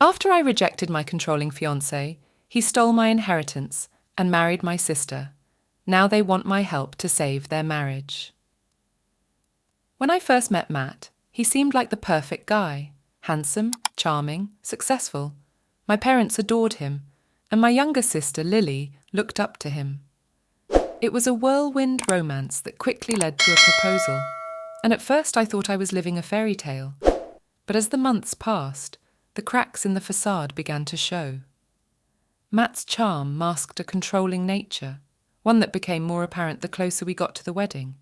After I rejected my controlling fiancé, he stole my inheritance and married my sister. Now they want my help to save their marriage. When I first met Matt, he seemed like the perfect guy. Handsome, charming, successful. My parents adored him, and my younger sister, Lily, looked up to him. It was a whirlwind romance that quickly led to a proposal, and at first I thought I was living a fairy tale. But as the months passed, the cracks in the facade began to show. Matt's charm masked a controlling nature, one that became more apparent the closer we got to the wedding.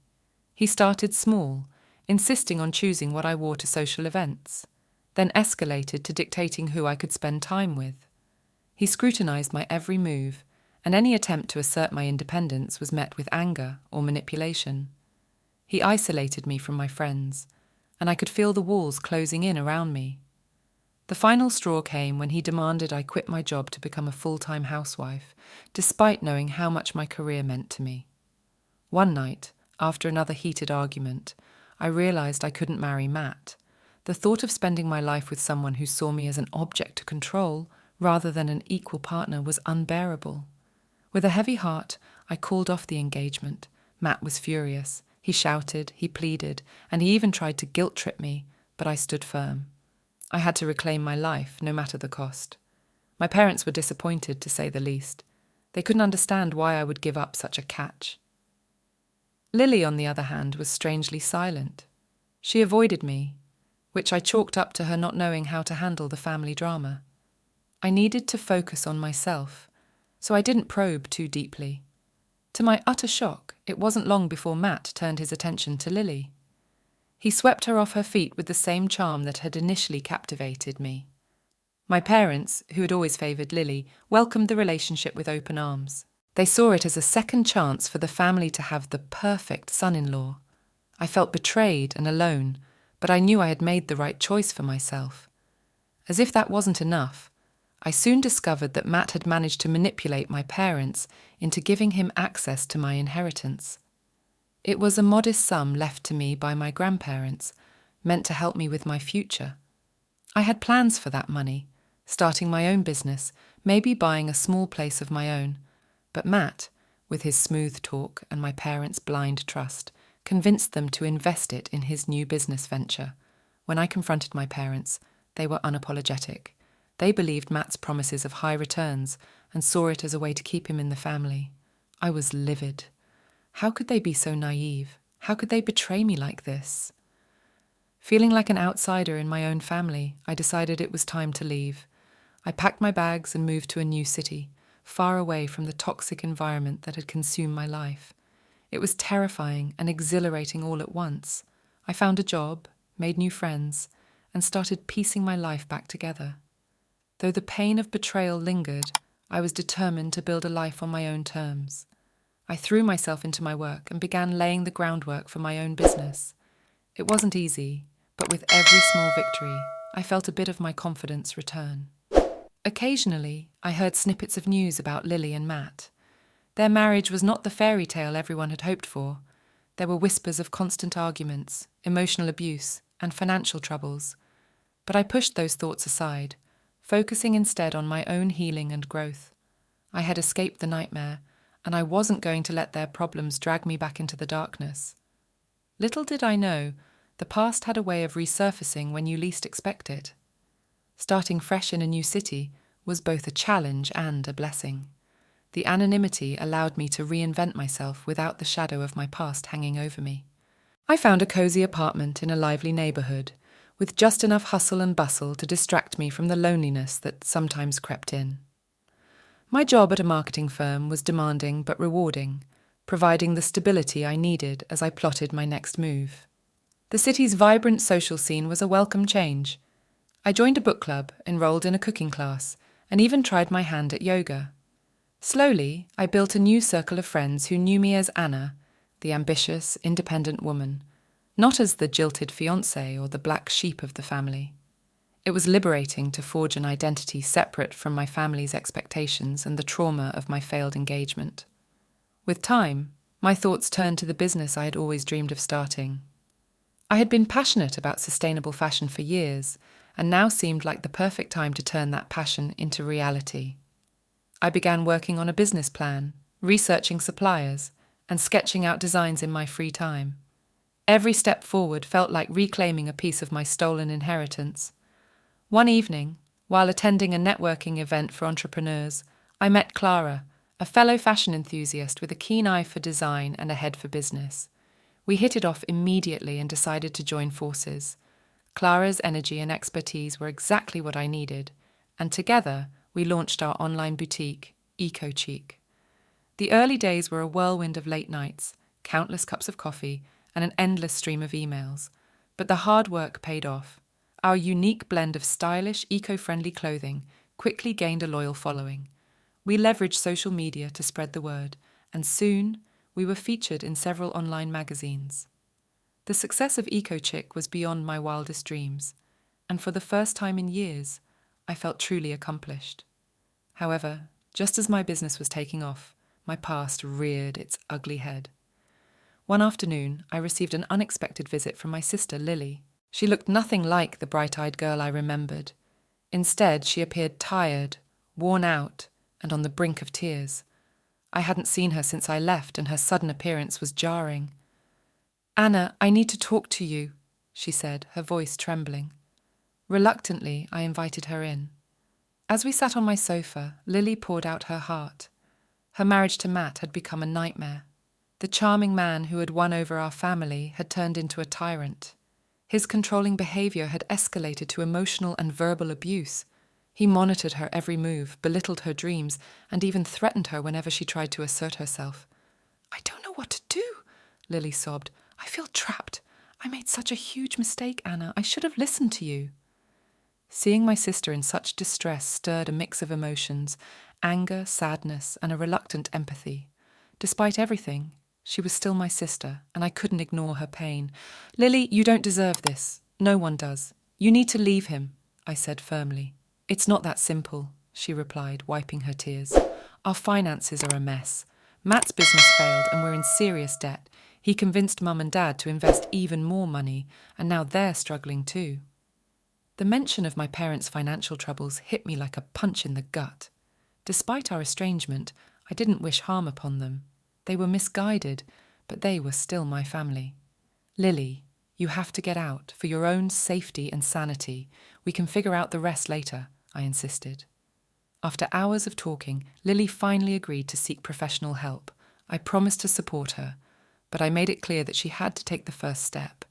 He started small, insisting on choosing what I wore to social events, then escalated to dictating who I could spend time with. He scrutinized my every move, and any attempt to assert my independence was met with anger or manipulation. He isolated me from my friends, and I could feel the walls closing in around me. The final straw came when he demanded I quit my job to become a full-time housewife, despite knowing how much my career meant to me. One night, after another heated argument, I realized I couldn't marry Matt. The thought of spending my life with someone who saw me as an object to control rather than an equal partner was unbearable. With a heavy heart, I called off the engagement. Matt was furious. He shouted, he pleaded, and he even tried to guilt-trip me, but I stood firm. I had to reclaim my life, no matter the cost. My parents were disappointed, to say the least. They couldn't understand why I would give up such a catch. Lily, on the other hand, was strangely silent. She avoided me, which I chalked up to her not knowing how to handle the family drama. I needed to focus on myself, so I didn't probe too deeply. To my utter shock, it wasn't long before Matt turned his attention to Lily. He swept her off her feet with the same charm that had initially captivated me. My parents, who had always favoured Lily, welcomed the relationship with open arms. They saw it as a second chance for the family to have the perfect son-in-law. I felt betrayed and alone, but I knew I had made the right choice for myself. As if that wasn't enough, I soon discovered that Matt had managed to manipulate my parents into giving him access to my inheritance. It was a modest sum left to me by my grandparents, meant to help me with my future. I had plans for that money, starting my own business, maybe buying a small place of my own. But Matt, with his smooth talk and my parents' blind trust, convinced them to invest it in his new business venture. When I confronted my parents, they were unapologetic. They believed Matt's promises of high returns and saw it as a way to keep him in the family. I was livid. How could they be so naive? How could they betray me like this? Feeling like an outsider in my own family, I decided it was time to leave. I packed my bags and moved to a new city, far away from the toxic environment that had consumed my life. It was terrifying and exhilarating all at once. I found a job, made new friends, and started piecing my life back together. Though the pain of betrayal lingered, I was determined to build a life on my own terms. I threw myself into my work and began laying the groundwork for my own business. It wasn't easy, but with every small victory, I felt a bit of my confidence return. Occasionally, I heard snippets of news about Lily and Matt. Their marriage was not the fairy tale everyone had hoped for. There were whispers of constant arguments, emotional abuse, and financial troubles. But I pushed those thoughts aside, focusing instead on my own healing and growth. I had escaped the nightmare, and I wasn't going to let their problems drag me back into the darkness. Little did I know, the past had a way of resurfacing when you least expect it. Starting fresh in a new city was both a challenge and a blessing. The anonymity allowed me to reinvent myself without the shadow of my past hanging over me. I found a cozy apartment in a lively neighbourhood, with just enough hustle and bustle to distract me from the loneliness that sometimes crept in. My job at a marketing firm was demanding but rewarding, providing the stability I needed as I plotted my next move. The city's vibrant social scene was a welcome change. I joined a book club, enrolled in a cooking class, and even tried my hand at yoga. Slowly, I built a new circle of friends who knew me as Anna, the ambitious, independent woman, not as the jilted fiancé or the black sheep of the family. It was liberating to forge an identity separate from my family's expectations and the trauma of my failed engagement. With time, my thoughts turned to the business I had always dreamed of starting. I had been passionate about sustainable fashion for years, and now seemed like the perfect time to turn that passion into reality. I began working on a business plan, researching suppliers, and sketching out designs in my free time. Every step forward felt like reclaiming a piece of my stolen inheritance. One evening, while attending a networking event for entrepreneurs, I met Clara, a fellow fashion enthusiast with a keen eye for design and a head for business. We hit it off immediately and decided to join forces. Clara's energy and expertise were exactly what I needed, and together we launched our online boutique, EcoCheek. The early days were a whirlwind of late nights, countless cups of coffee, and an endless stream of emails. But the hard work paid off. Our unique blend of stylish, eco-friendly clothing quickly gained a loyal following. We leveraged social media to spread the word, and soon we were featured in several online magazines. The success of EcoCheek was beyond my wildest dreams, and for the first time in years, I felt truly accomplished. However, just as my business was taking off, my past reared its ugly head. One afternoon, I received an unexpected visit from my sister, Lily. She looked nothing like the bright-eyed girl I remembered. Instead, she appeared tired, worn out, and on the brink of tears. I hadn't seen her since I left, and her sudden appearance was jarring. "Anna, I need to talk to you," she said, her voice trembling. Reluctantly, I invited her in. As we sat on my sofa, Lily poured out her heart. Her marriage to Matt had become a nightmare. The charming man who had won over our family had turned into a tyrant. His controlling behavior had escalated to emotional and verbal abuse. He monitored her every move, belittled her dreams, and even threatened her whenever she tried to assert herself. "I don't know what to do," Lily sobbed. "I feel trapped. I made such a huge mistake, Anna. I should have listened to you." Seeing my sister in such distress stirred a mix of emotions, anger, sadness, and a reluctant empathy. Despite everything, she was still my sister, and I couldn't ignore her pain. "Lily, you don't deserve this. No one does. You need to leave him," I said firmly. "It's not that simple," she replied, wiping her tears. "Our finances are a mess. Matt's business failed and we're in serious debt. He convinced Mum and Dad to invest even more money, and now they're struggling too." The mention of my parents' financial troubles hit me like a punch in the gut. Despite our estrangement, I didn't wish harm upon them. They were misguided, but they were still my family. "Lily, you have to get out, for your own safety and sanity. We can figure out the rest later," I insisted. After hours of talking, Lily finally agreed to seek professional help. I promised to support her, but I made it clear that she had to take the first step.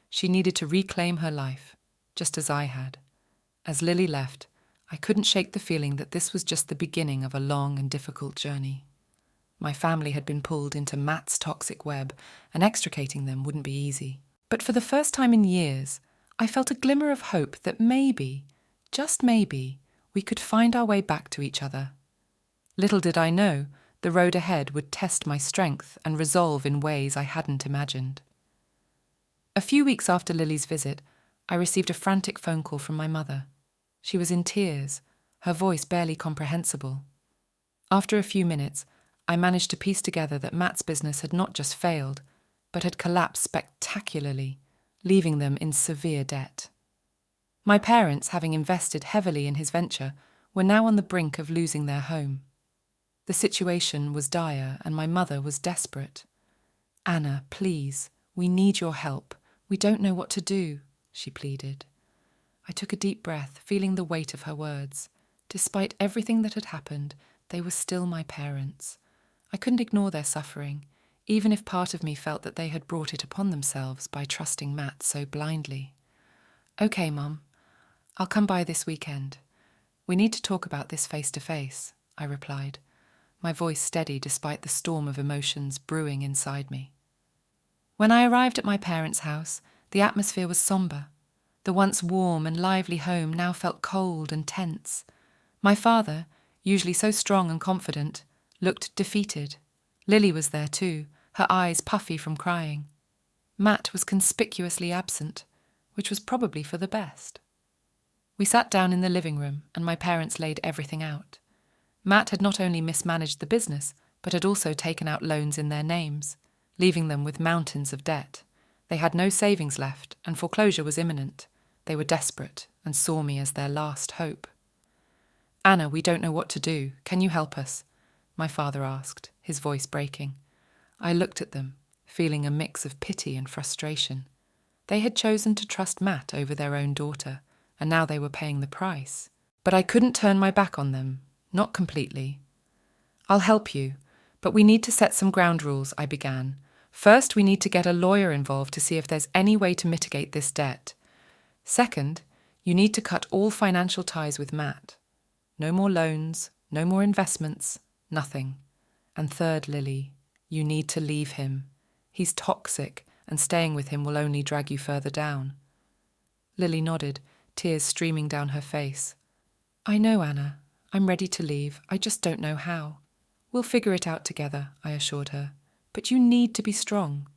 She needed to reclaim her life, just as I had. As Lily left, I couldn't shake the feeling that this was just the beginning of a long and difficult journey. My family had been pulled into Matt's toxic web, and extricating them wouldn't be easy. But for the first time in years, I felt a glimmer of hope that maybe, just maybe, we could find our way back to each other. Little did I know, the road ahead would test my strength and resolve in ways I hadn't imagined. A few weeks after Lily's visit, I received a frantic phone call from my mother. She was in tears, her voice barely comprehensible. After a few minutes, I managed to piece together that Matt's business had not just failed, but had collapsed spectacularly, leaving them in severe debt. My parents, having invested heavily in his venture, were now on the brink of losing their home. The situation was dire, and my mother was desperate. "Anna, please, we need your help. We don't know what to do," she pleaded. I took a deep breath, feeling the weight of her words. Despite everything that had happened, they were still my parents. I couldn't ignore their suffering, even if part of me felt that they had brought it upon themselves by trusting Matt so blindly. "Okay, Mum, I'll come by this weekend. We need to talk about this face to face," I replied, my voice steady despite the storm of emotions brewing inside me. When I arrived at my parents' house, the atmosphere was sombre. The once warm and lively home now felt cold and tense. My father, usually so strong and confident, looked defeated. Lily was there too, her eyes puffy from crying. Matt was conspicuously absent, which was probably for the best. We sat down in the living room, and my parents laid everything out. Matt had not only mismanaged the business, but had also taken out loans in their names, leaving them with mountains of debt. They had no savings left, and foreclosure was imminent. They were desperate, and saw me as their last hope. "Anna, we don't know what to do. Can you help us?" my father asked, his voice breaking. I looked at them, feeling a mix of pity and frustration. They had chosen to trust Matt over their own daughter, and now they were paying the price. But I couldn't turn my back on them, not completely. "I'll help you, but we need to set some ground rules," I began. "First, we need to get a lawyer involved to see if there's any way to mitigate this debt. Second, you need to cut all financial ties with Matt. No more loans, no more investments, nothing. And third, Lily, you need to leave him. He's toxic, and staying with him will only drag you further down." Lily nodded, tears streaming down her face. "I know, Anna. I'm ready to leave. I just don't know how. We'll figure it out together," I assured her. "But you need to be strong."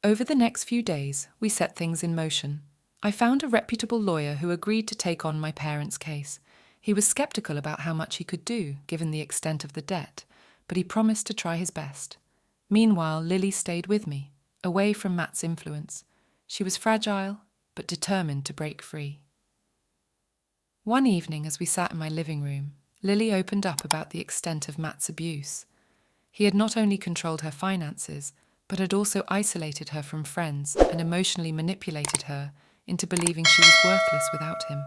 Over the next few days, we set things in motion. I found a reputable lawyer who agreed to take on my parents' case. He was skeptical about how much he could do, given the extent of the debt, but he promised to try his best. Meanwhile, Lily stayed with me, away from Matt's influence. She was fragile, but determined to break free. One evening, as we sat in my living room, Lily opened up about the extent of Matt's abuse. He had not only controlled her finances, but had also isolated her from friends and emotionally manipulated her into believing she was worthless without him.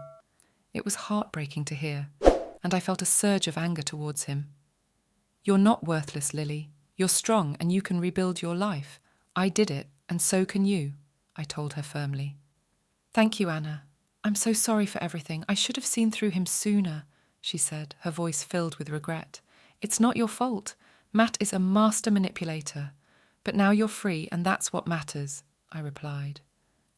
It was heartbreaking to hear, and I felt a surge of anger towards him. "You're not worthless, Lily. You're strong and you can rebuild your life. I did it, and so can you," I told her firmly. "Thank you, Anna. I'm so sorry for everything. I should have seen through him sooner," she said, her voice filled with regret. "It's not your fault. Matt is a master manipulator. But now you're free, and that's what matters," I replied.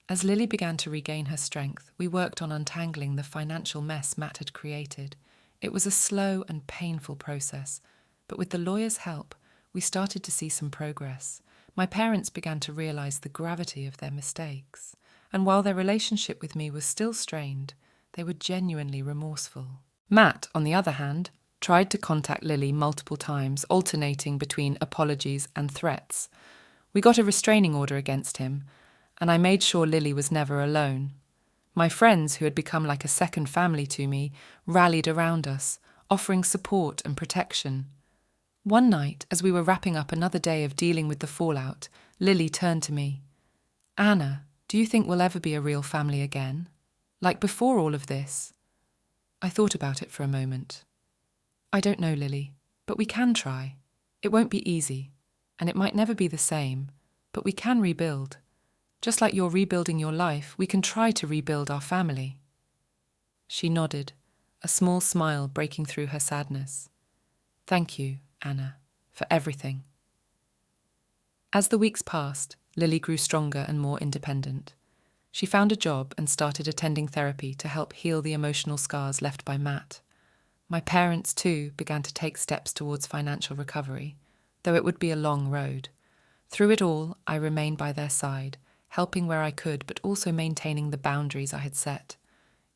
As Lily began to regain her strength, we worked on untangling the financial mess Matt had created. It was a slow and painful process, but with the lawyer's help, we started to see some progress. My parents began to realize the gravity of their mistakes, and while their relationship with me was still strained, they were genuinely remorseful. Matt, on the other hand, tried to contact Lily multiple times, alternating between apologies and threats. We got a restraining order against him, and I made sure Lily was never alone. My friends, who had become like a second family to me, rallied around us, offering support and protection. One night, as we were wrapping up another day of dealing with the fallout, Lily turned to me. "Anna, do you think we'll ever be a real family again? Like before all of this?" I thought about it for a moment. "I don't know, Lily, but we can try. It won't be easy, and it might never be the same, but we can rebuild. Just like you're rebuilding your life, we can try to rebuild our family." She nodded, a small smile breaking through her sadness. "Thank you, Anna, for everything." As the weeks passed, Lily grew stronger and more independent. She found a job and started attending therapy to help heal the emotional scars left by Matt. My parents, too, began to take steps towards financial recovery, though it would be a long road. Through it all, I remained by their side, helping where I could, but also maintaining the boundaries I had set.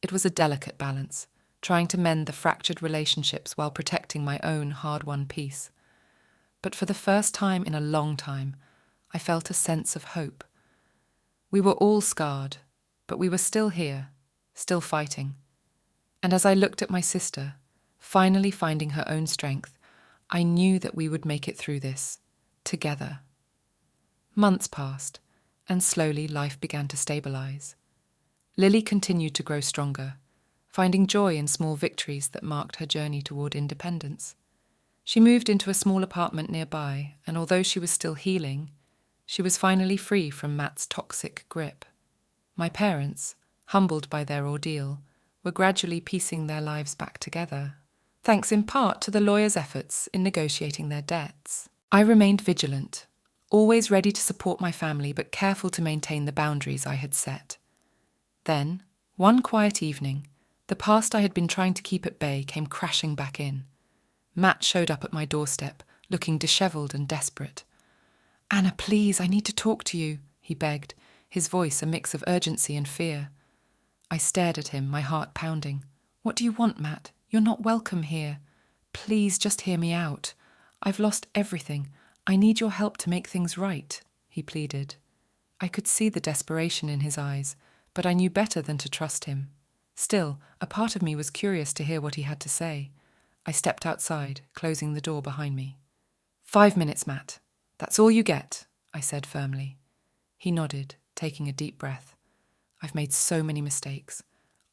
It was a delicate balance, trying to mend the fractured relationships while protecting my own hard-won peace. But for the first time in a long time, I felt a sense of hope. We were all scarred, but we were still here, still fighting. And as I looked at my sister, finally finding her own strength, I knew that we would make it through this, together. Months passed, and slowly life began to stabilize. Lily continued to grow stronger, finding joy in small victories that marked her journey toward independence. She moved into a small apartment nearby, and although she was still healing, she was finally free from Matt's toxic grip. My parents, humbled by their ordeal, were gradually piecing their lives back together, thanks in part to the lawyer's efforts in negotiating their debts. I remained vigilant, always ready to support my family but careful to maintain the boundaries I had set. Then, one quiet evening, the past I had been trying to keep at bay came crashing back in. Matt showed up at my doorstep, looking dishevelled and desperate. "Anna, please, I need to talk to you," he begged, his voice a mix of urgency and fear. I stared at him, my heart pounding. "What do you want, Matt? You're not welcome here. Please just hear me out. I've lost everything. I need your help to make things right," he pleaded. I could see the desperation in his eyes, but I knew better than to trust him. Still, a part of me was curious to hear what he had to say. I stepped outside, closing the door behind me. 5 minutes, Matt. That's all you get, I said firmly. He nodded, taking a deep breath. I've made so many mistakes.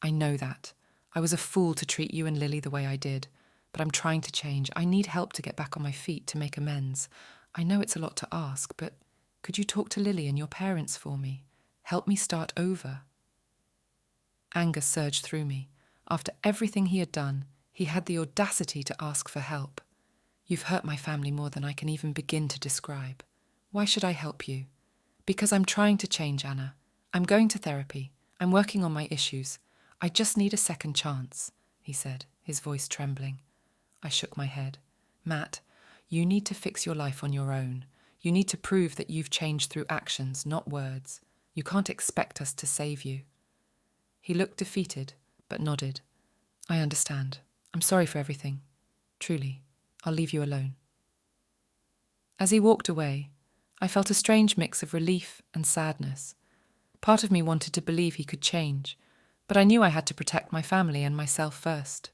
I know that. I was a fool to treat you and Lily the way I did, but I'm trying to change. I need help to get back on my feet to make amends. I know it's a lot to ask, but could you talk to Lily and your parents for me? Help me start over. Anger surged through me. After everything he had done, he had the audacity to ask for help. You've hurt my family more than I can even begin to describe. Why should I help you? Because I'm trying to change, Anna. I'm going to therapy. I'm working on my issues. I just need a second chance, he said, his voice trembling. I shook my head. Matt, you need to fix your life on your own. You need to prove that you've changed through actions, not words. You can't expect us to save you. He looked defeated, but nodded. I understand. I'm sorry for everything. Truly, I'll leave you alone. As he walked away, I felt a strange mix of relief and sadness. Part of me wanted to believe he could change, but I knew I had to protect my family and myself first.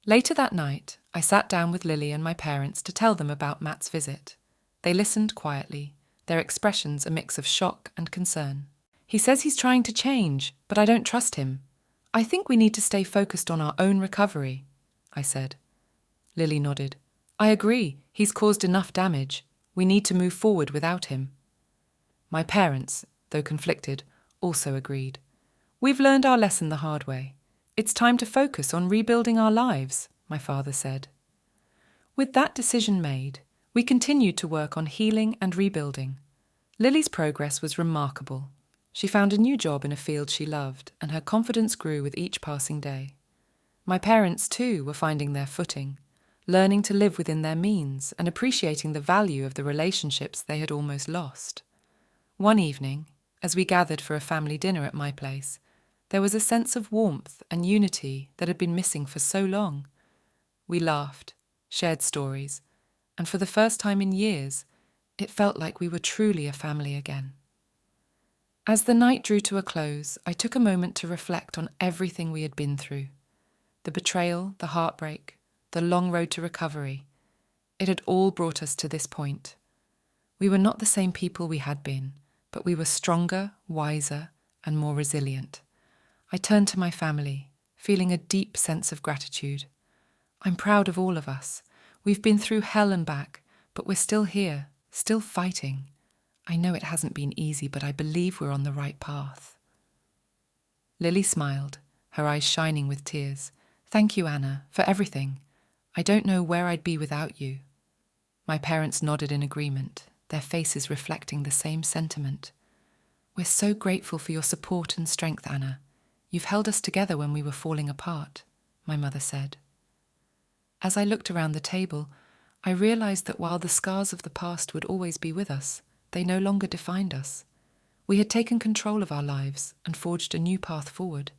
Later that night, I sat down with Lily and my parents to tell them about Matt's visit. They listened quietly, their expressions a mix of shock and concern. He says he's trying to change, but I don't trust him. I think we need to stay focused on our own recovery, I said. Lily nodded. I agree, he's caused enough damage. We need to move forward without him. My parents, though conflicted, also agreed. We've learned our lesson the hard way. It's time to focus on rebuilding our lives, my father said. With that decision made, we continued to work on healing and rebuilding. Lily's progress was remarkable. She found a new job in a field she loved, and her confidence grew with each passing day. My parents, too, were finding their footing, learning to live within their means and appreciating the value of the relationships they had almost lost. One evening, as we gathered for a family dinner at my place, there was a sense of warmth and unity that had been missing for so long. We laughed, shared stories, and for the first time in years, it felt like we were truly a family again. As the night drew to a close, I took a moment to reflect on everything we had been through. The betrayal, the heartbreak, the long road to recovery. It had all brought us to this point. We were not the same people we had been, but we were stronger, wiser, and more resilient. I turned to my family, feeling a deep sense of gratitude. I'm proud of all of us. We've been through hell and back, but we're still here, still fighting. I know it hasn't been easy, but I believe we're on the right path. Lily smiled, her eyes shining with tears. Thank you, Anna, for everything. I don't know where I'd be without you. My parents nodded in agreement, their faces reflecting the same sentiment. We're so grateful for your support and strength, Anna. You've held us together when we were falling apart, my mother said. As I looked around the table, I realized that while the scars of the past would always be with us, they no longer defined us. We had taken control of our lives and forged a new path forward.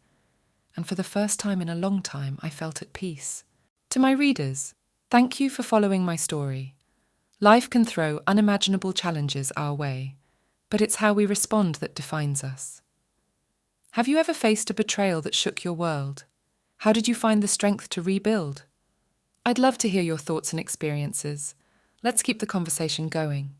And for the first time in a long time, I felt at peace. To my readers, thank you for following my story. Life can throw unimaginable challenges our way, but it's how we respond that defines us. Have you ever faced a betrayal that shook your world? How did you find the strength to rebuild? I'd love to hear your thoughts and experiences. Let's keep the conversation going.